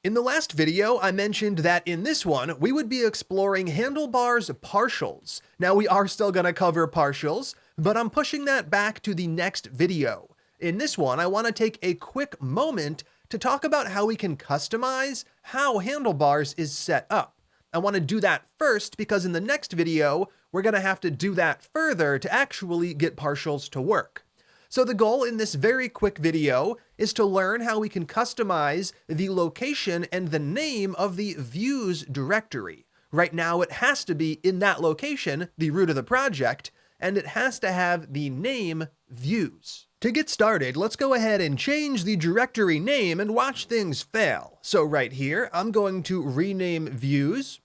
In the last video, I mentioned that in this one, we would be exploring handlebars partials. Now we are still going to cover partials, but I'm pushing that back to the next video. In this one, I want to take a quick moment to talk about how we can customize how handlebars is set up. I want to do that first because in the next video, we're going to have to do that further to actually get partials to work. So the goal in this very quick video is to learn how we can customize the location and the name of the views directory. Right now it has to be in that location, the root of the project, and it has to have the name views. To get started, let's go ahead and change the directory name and watch things fail. So right here, I'm going to rename views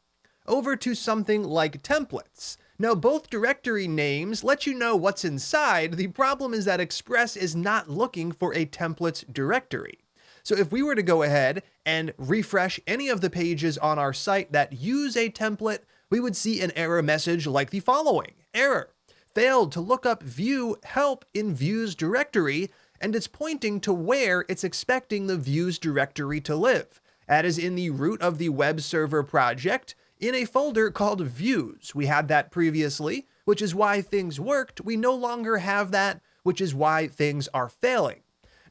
over to something like templates. Now, both directory names let you know what's inside. The problem is that Express is not looking for a templates directory. So if we were to go ahead and refresh any of the pages on our site that use a template, we would see an error message like the following. Error. Failed to look up view help in views directory, and it's pointing to where it's expecting the views directory to live. That is in the root of the web server project, in a folder called views. We had that previously, which is why things worked. We no longer have that, which is why things are failing.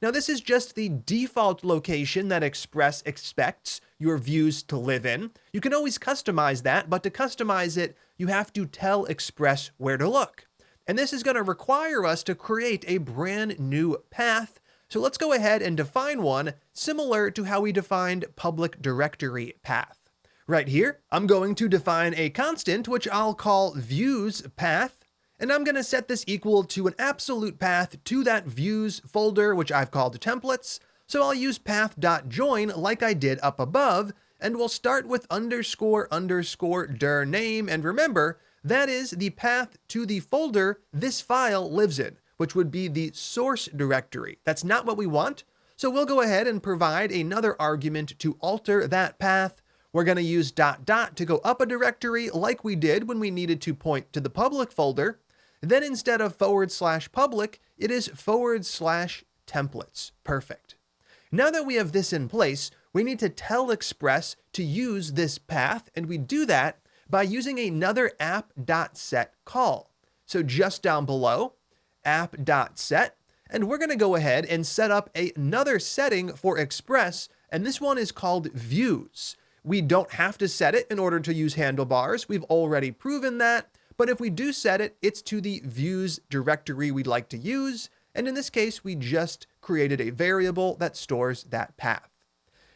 Now, this is just the default location that Express expects your views to live in. You can always customize that, but to customize it, you have to tell Express where to look. And this is going to require us to create a brand new path. So let's go ahead and define one similar to how we defined public directory path. Right here, I'm going to define a constant, which I'll call views path, and I'm going to set this equal to an absolute path to that views folder, which I've called templates. So I'll use path.join like I did up above, and we'll start with __dir name. And remember, that is the path to the folder this file lives in, which would be the source directory. That's not what we want. So we'll go ahead and provide another argument to alter that path. We're going to use ... to go up a directory like we did when we needed to point to the public folder. Then instead of /public, it is /templates. Perfect. Now that we have this in place, we need to tell Express to use this path, and we do that by using another app.set call. So just down below, app.set, and we're going to go ahead and set up another setting for Express, and this one is called views. We don't have to set it in order to use handlebars. We've already proven that. But if we do set it, it's to the views directory we'd like to use. And in this case, we just created a variable that stores that path.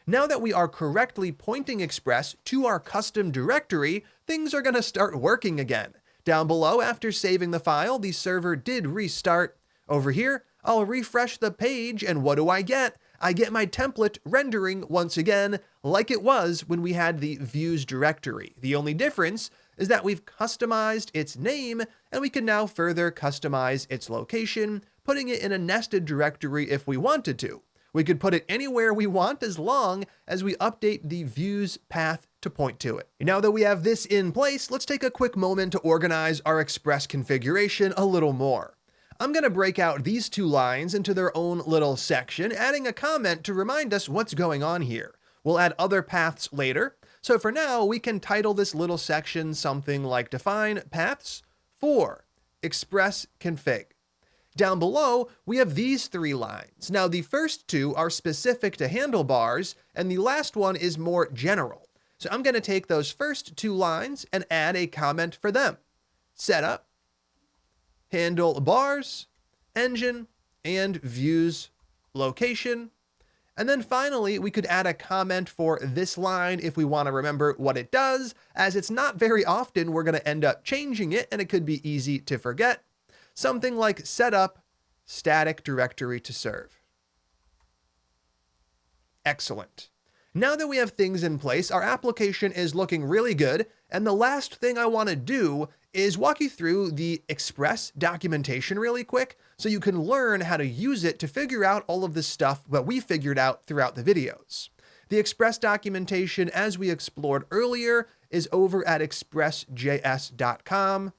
Now that we are correctly pointing Express to our custom directory, things are going to start working again. Down below, after saving the file, the server did restart. Over here, I'll refresh the page, and what do I get? I get my template rendering once again like it was when we had the views directory. The only difference is that we've customized its name, and we can now further customize its location, putting it in a nested directory if we wanted to. We could put it anywhere we want as long as we update the views path to point to it. Now that we have this in place, let's take a quick moment to organize our Express configuration a little more. I'm going to break out these two lines into their own little section, adding a comment to remind us what's going on here. We'll add other paths later. So for now, we can title this little section something like define paths for Express config. Down below, we have these three lines. Now, the first two are specific to handlebars, and the last one is more general. So I'm going to take those first two lines and add a comment for them. Setup, handlebars, engine, and views location. And then finally, we could add a comment for this line if we want to remember what it does, as it's not very often we're going to end up changing it, and it could be easy to forget. Something like setup static directory to serve. Excellent. Now that we have things in place, our application is looking really good, and the last thing I want to do is walk you through the Express documentation really quick so you can learn how to use it to figure out all of the stuff that we figured out throughout the videos. The Express documentation, as we explored earlier, is over at expressjs.com.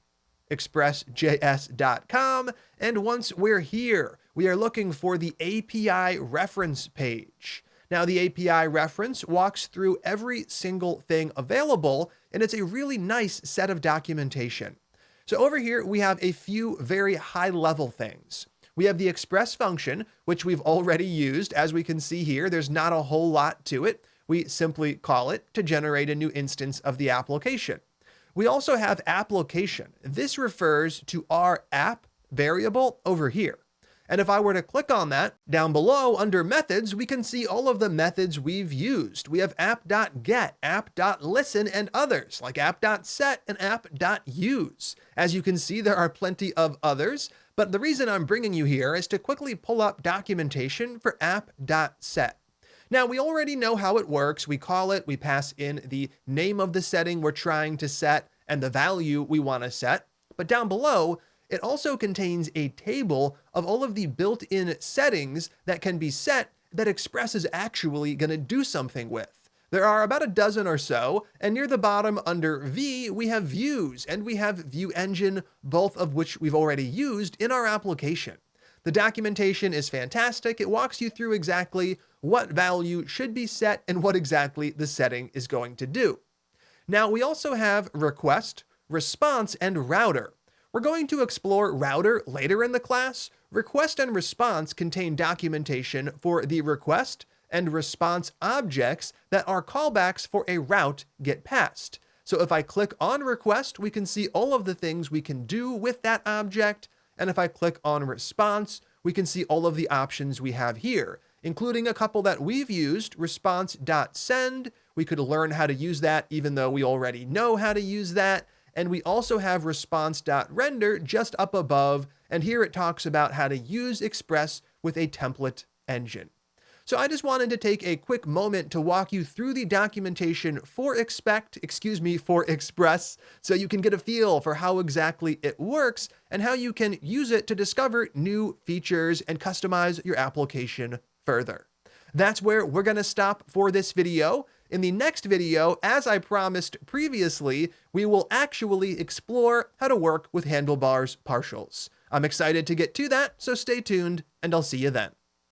expressjs.com, and once we're here, we are looking for the API reference page. Now, the API reference walks through every single thing available, and it's a really nice set of documentation. So over here, we have a few very high-level things. We have the express function, which we've already used. As we can see here, there's not a whole lot to it. We simply call it to generate a new instance of the application. We also have application. This refers to our app variable over here. And if I were to click on that, down below under methods, we can see all of the methods we've used. We have app.get, app.listen, and others like app.set and app.use. As you can see, there are plenty of others, but the reason I'm bringing you here is to quickly pull up documentation for app.set. Now, we already know how it works. We call it, we pass in the name of the setting we're trying to set and the value we want to set. But down below, it also contains a table of all of the built-in settings that can be set that Express is actually going to do something with. There are about a dozen or so, and near the bottom under V, we have views and we have View Engine, both of which we've already used in our application. The documentation is fantastic. It walks you through exactly what value should be set and what exactly the setting is going to do. Now, we also have request, response, and router. We're going to explore router later in the class. Request and response contain documentation for the request and response objects that are callbacks for a route get passed. So if I click on request, we can see all of the things we can do with that object. And if I click on response, we can see all of the options we have here, including a couple that we've used, response.send. We could learn how to use that even though we already know how to use that. And we also have response.render just up above, and here it talks about how to use Express with a template engine. So I just wanted to take a quick moment to walk you through the documentation for Express, so you can get a feel for how exactly it works and how you can use it to discover new features and customize your application further. That's where we're going to stop for this video. In the next video, as I promised previously, we will actually explore how to work with handlebars partials. I'm excited to get to that, so stay tuned, and I'll see you then.